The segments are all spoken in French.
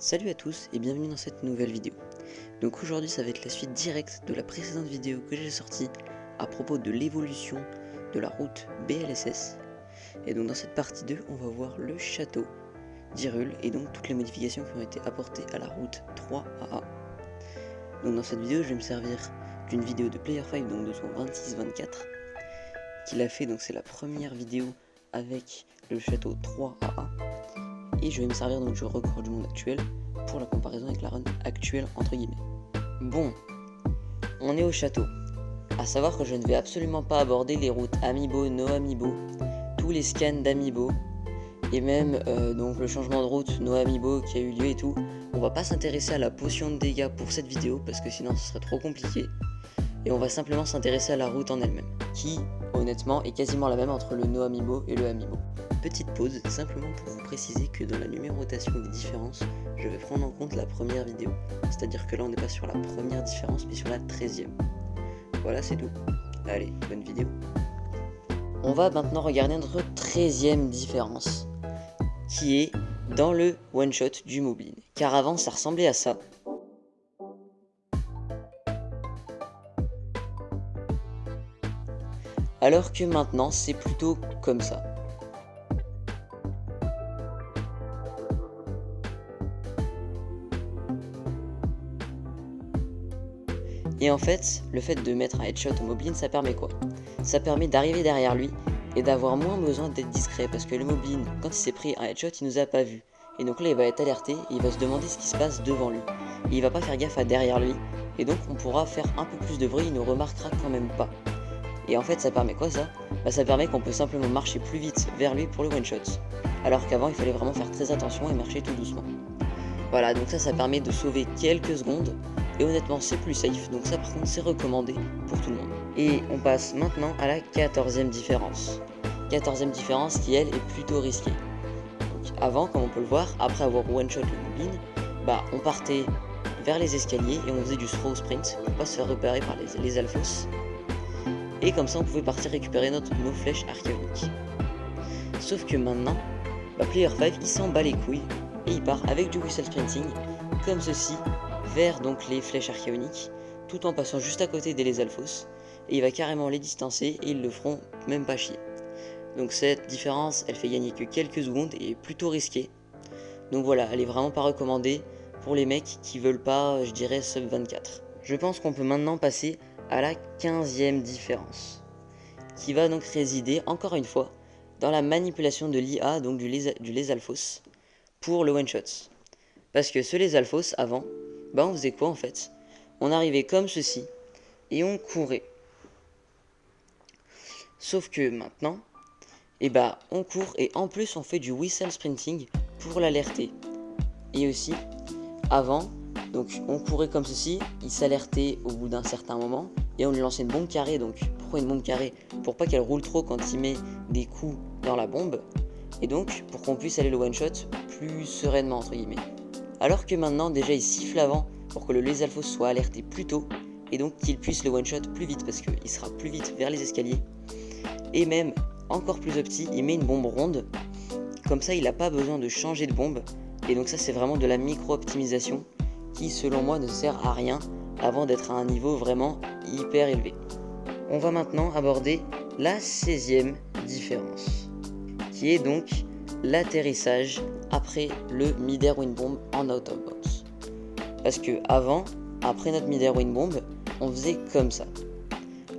Salut à tous et bienvenue dans cette nouvelle vidéo. Donc aujourd'hui ça va être la suite directe de la précédente vidéo que j'ai sortie à propos de l'évolution de la route BLSS. Et donc dans cette partie 2 on va voir le château d'Hyrule et donc toutes les modifications qui ont été apportées à la route 3AA. Donc dans cette vidéo je vais me servir d'une vidéo de Player 5, donc de son 26-24 qu'il a fait, donc c'est la première vidéo avec le château 3AA. Et je vais me servir donc du record du monde actuel pour la comparaison avec la run actuelle entre guillemets. Bon, on est au château. A savoir que je ne vais absolument pas aborder les routes Amiibo, No Amiibo, tous les scans d'Amiibo, et même donc le changement de route No Amiibo qui a eu lieu et tout. On va pas s'intéresser à la potion de dégâts pour cette vidéo parce que sinon ce serait trop compliqué. Et on va simplement s'intéresser à la route en elle-même, qui honnêtement est quasiment la même entre le No Amiibo et le Amiibo. Petite pause, simplement pour vous préciser que dans la numérotation des différences, je vais prendre en compte la première vidéo. C'est-à-dire que là on n'est pas sur la première différence, mais sur la 13e. Voilà, c'est tout. Allez, bonne vidéo. On va maintenant regarder notre 13e différence, qui est dans le one-shot du Moblin. Car avant, ça ressemblait à ça. Alors que maintenant, c'est plutôt comme ça. Et en fait, le fait de mettre un headshot au Moblin, ça permet quoi? Ça permet d'arriver derrière lui et d'avoir moins besoin d'être discret, parce que le Moblin, quand il s'est pris un headshot, il nous a pas vu. Et donc là, il va être alerté et il va se demander ce qui se passe devant lui. Et il va pas faire gaffe à derrière lui, et donc on pourra faire un peu plus de bruit, il ne remarquera quand même pas. Et en fait, ça permet quoi ça? Ça permet qu'on peut simplement marcher plus vite vers lui pour le one shot. Alors qu'avant, il fallait vraiment faire très attention et marcher tout doucement. Voilà, donc ça permet de sauver quelques secondes. Et honnêtement c'est plus safe, donc ça par contre c'est recommandé pour tout le monde. Et on passe maintenant à la 14e différence. 14e différence qui elle est plutôt risquée. Donc avant, comme on peut le voir, après avoir one shot le Moblin, on partait vers les escaliers et on faisait du throw sprint pour pas se faire repérer par les alphos. Et comme ça on pouvait partir récupérer nos flèches archéoniques. Sauf que maintenant, Player 5 il s'en bat les couilles et il part avec du whistle sprinting comme ceci vers donc les flèches archéoniques, tout en passant juste à côté des les alphos, et il va carrément les distancer et ils le feront même pas chier. Donc cette différence elle fait gagner que quelques secondes et est plutôt risquée. Donc voilà, elle est vraiment pas recommandée pour les mecs qui veulent pas, je dirais, sub 24. Je pense qu'on peut maintenant passer à la 15e différence, qui va donc résider encore une fois dans la manipulation de l'IA, donc du les alphos, pour le one shot. Parce que ce les alphos avant, on faisait quoi en fait? On arrivait comme ceci et on courait. Sauf que maintenant, on court et en plus on fait du whistle sprinting pour l'alerter. Et aussi, avant, donc on courait comme ceci, il s'alertait au bout d'un certain moment et on lui lançait une bombe carrée. Donc pourquoi une bombe carrée? Pour pas qu'elle roule trop quand il met des coups dans la bombe. Et donc pour qu'on puisse aller le one shot plus sereinement entre guillemets. Alors que maintenant déjà il siffle avant pour que le les alphos soit alerté plus tôt et donc qu'il puisse le one shot plus vite parce qu'il sera plus vite vers les escaliers. Et même encore plus opti, il met une bombe ronde, comme ça il n'a pas besoin de changer de bombe. Et donc ça c'est vraiment de la micro optimisation qui selon moi ne sert à rien avant d'être à un niveau vraiment hyper élevé. On va maintenant aborder la 16e différence, qui est donc l'atterrissage après le mid-air wind bomb en out of bounds. Parce que avant, après notre mid-air wind bomb, on faisait comme ça.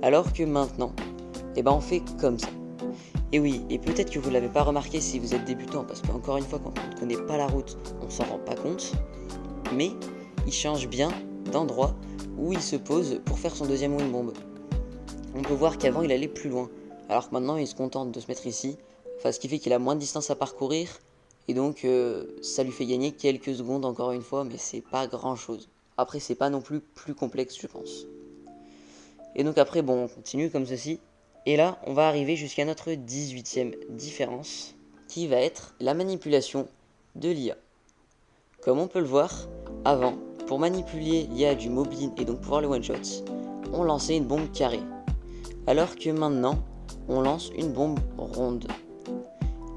Alors que maintenant, on fait comme ça. Et oui, et peut-être que vous ne l'avez pas remarqué si vous êtes débutant, parce qu'encore une fois, quand on ne connaît pas la route, on s'en rend pas compte. Mais il change bien d'endroit où il se pose pour faire son deuxième wind bomb. On peut voir qu'avant il allait plus loin, alors que maintenant il se contente de se mettre ici. Ce qui fait qu'il a moins de distance à parcourir. Et donc ça lui fait gagner quelques secondes encore une fois, mais c'est pas grand chose. Après c'est pas non plus complexe je pense. Et donc après on continue comme ceci. Et là on va arriver jusqu'à notre 18e différence, qui va être la manipulation de l'IA. Comme on peut le voir, avant, pour manipuler l'IA du Moblin et donc pouvoir le one shot, on lançait une bombe carrée. Alors que maintenant, on lance une bombe ronde.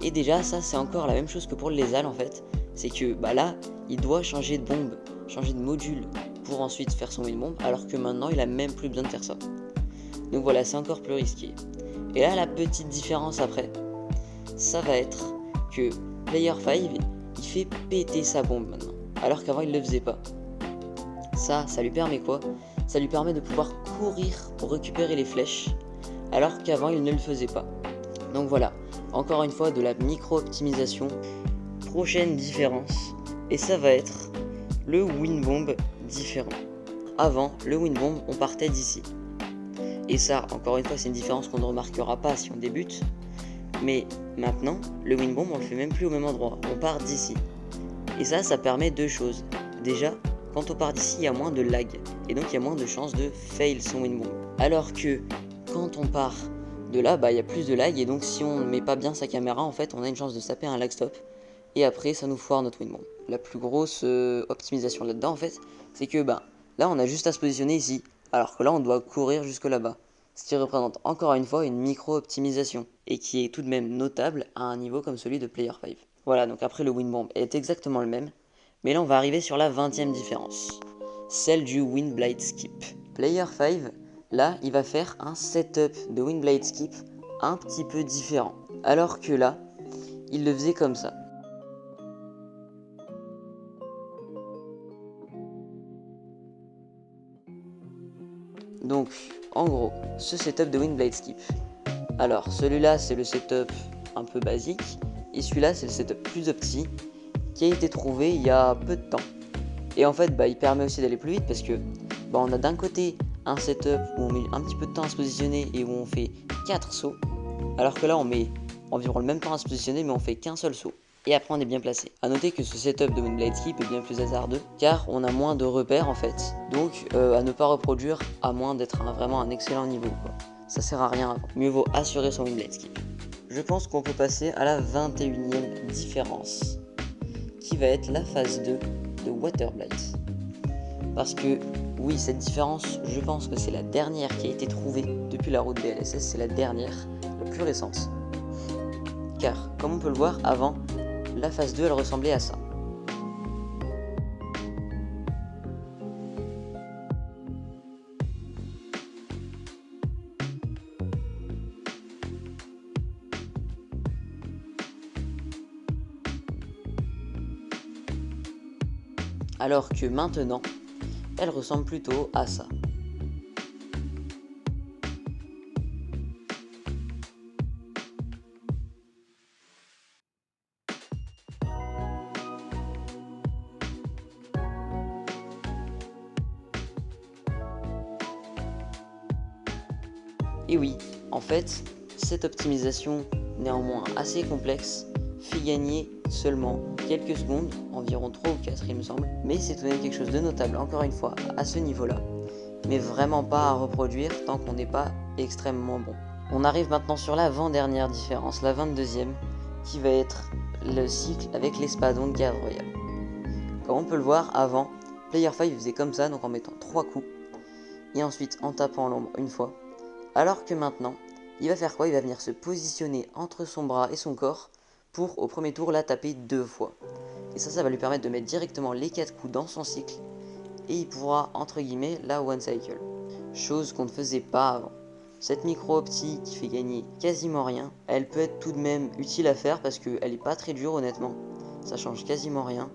Et déjà ça c'est encore la même chose que pour le lézal en fait, c'est que bah là, il doit changer de bombe, changer de module pour ensuite faire son wind bomb, alors que maintenant il a même plus besoin de faire ça. Donc voilà, c'est encore plus risqué. Et là, la petite différence après, ça va être que Player 5, il fait péter sa bombe maintenant, alors qu'avant il le faisait pas. Ça lui permet quoi? Ça lui permet de pouvoir courir pour récupérer les flèches, alors qu'avant il ne le faisait pas. Donc voilà, encore une fois de la micro-optimisation. Prochaine différence, et ça va être le wind bomb différent. Avant, le wind bomb, on partait d'ici. Et ça, encore une fois, c'est une différence qu'on ne remarquera pas si on débute. Mais maintenant, le wind bomb, on le fait même plus au même endroit. On part d'ici. Et ça permet deux choses. Déjà, quand on part d'ici, il y a moins de lag. Et donc, il y a moins de chances de fail son wind bomb. Alors que quand on part de là, il y a plus de lag. Et donc, si on ne met pas bien sa caméra, en fait, on a une chance de se taper un lag stop. Et après, ça nous foire notre wind bomb. La plus grosse optimisation là-dedans, en fait, c'est que là, on a juste à se positionner ici. Alors que là, on doit courir jusque là-bas. Ce qui représente encore une fois une micro-optimisation. Et qui est tout de même notable à un niveau comme celui de Player 5. Voilà, donc après le wind bomb est exactement le même. Mais là, on va arriver sur la 20e différence. Celle du wind blade skip. Player 5, là, il va faire un setup de wind blade skip un petit peu différent. Alors que là, il le faisait comme ça. Donc, en gros, ce setup de wind blade skip. Alors, celui-là, c'est le setup un peu basique. Et celui-là, c'est le setup plus opti qui a été trouvé il y a peu de temps. Et en fait, il permet aussi d'aller plus vite parce que on a d'un côté un setup où on met un petit peu de temps à se positionner et où on fait 4 sauts. Alors que là, on met environ le même temps à se positionner, mais on fait qu'un seul saut. Et après, on est bien placé. A noter que ce setup de wind blade skip est bien plus hasardeux, car on a moins de repères en fait. Donc, à ne pas reproduire, à moins d'être vraiment un excellent niveau, quoi. Ça sert à rien avant. Mieux vaut assurer son wind blade skip. Je pense qu'on peut passer à la 21e différence, qui va être la phase 2 de Waterblight. Parce que, oui, cette différence, je pense que c'est la dernière qui a été trouvée depuis la route DLSS, c'est la dernière, la plus récente. Car, comme on peut le voir, avant, la phase 2, elle ressemblait à ça. Alors que maintenant, elle ressemble plutôt à ça. Et oui, en fait, cette optimisation, néanmoins assez complexe, fait gagner seulement quelques secondes, environ 3 ou 4 il me semble, mais c'est tout de même quelque chose de notable, encore une fois, à ce niveau-là, mais vraiment pas à reproduire tant qu'on n'est pas extrêmement bon. On arrive maintenant sur l'avant-dernière différence, la 22e, qui va être le cycle avec l'espadon de garde royale. Comme on peut le voir, avant, Player 5 faisait comme ça, donc en mettant 3 coups, et ensuite en tapant l'ombre une fois, alors que maintenant, il va faire quoi? Il va venir se positionner entre son bras et son corps pour, au premier tour, la taper 2 fois. Et ça va lui permettre de mettre directement les 4 coups dans son cycle, et il pourra, entre guillemets, la one cycle. Chose qu'on ne faisait pas avant. Cette micro-opti qui fait gagner quasiment rien, elle peut être tout de même utile à faire parce qu'elle n'est pas très dure honnêtement. Ça change quasiment rien.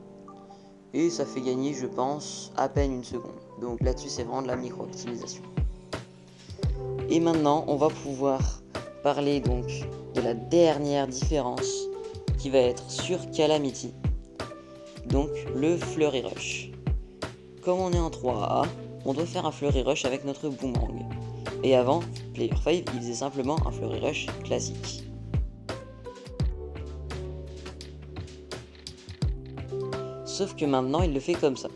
Et ça fait gagner, je pense, à peine une seconde. Donc là-dessus, c'est vraiment de la micro-optimisation. Et maintenant, on va pouvoir parler donc de la dernière différence qui va être sur Calamity. Donc le Flurry Rush. Comme on est en 3A, on doit faire un Flurry Rush avec notre Boomerang. Et avant, Player 5, il faisait simplement un Flurry Rush classique. Sauf que maintenant, il le fait comme ça.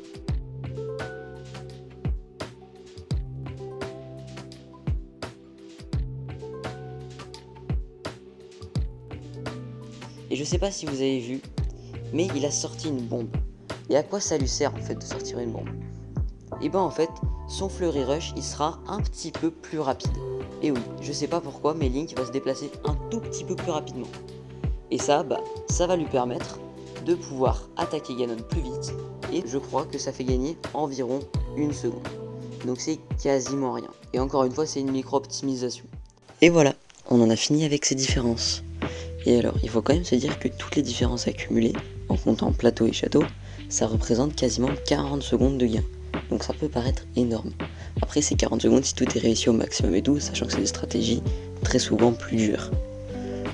Et je sais pas si vous avez vu, mais il a sorti une bombe. Et à quoi ça lui sert en fait de sortir une bombe? Et en fait, son Flurry Rush, il sera un petit peu plus rapide. Et oui, je sais pas pourquoi, mais Link va se déplacer un tout petit peu plus rapidement. Et ça va lui permettre de pouvoir attaquer Ganon plus vite, et je crois que ça fait gagner environ 1 seconde. Donc c'est quasiment rien. Et encore une fois, c'est une micro-optimisation. Et voilà, on en a fini avec ces différences. Et alors, il faut quand même se dire que toutes les différences accumulées, en comptant plateau et château, ça représente quasiment 40 secondes de gain. Donc ça peut paraître énorme. Après, c'est 40 secondes si tout est réussi au maximum et tout, sachant que c'est des stratégies très souvent plus dures.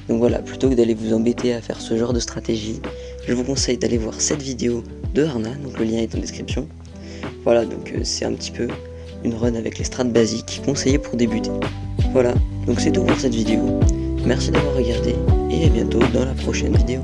Donc voilà, plutôt que d'aller vous embêter à faire ce genre de stratégie, je vous conseille d'aller voir cette vidéo de Arna, donc le lien est en description. Voilà, donc c'est un petit peu une run avec les strats basiques conseillées pour débuter. Voilà, donc c'est tout pour cette vidéo. Merci d'avoir regardé et à bientôt dans la prochaine vidéo.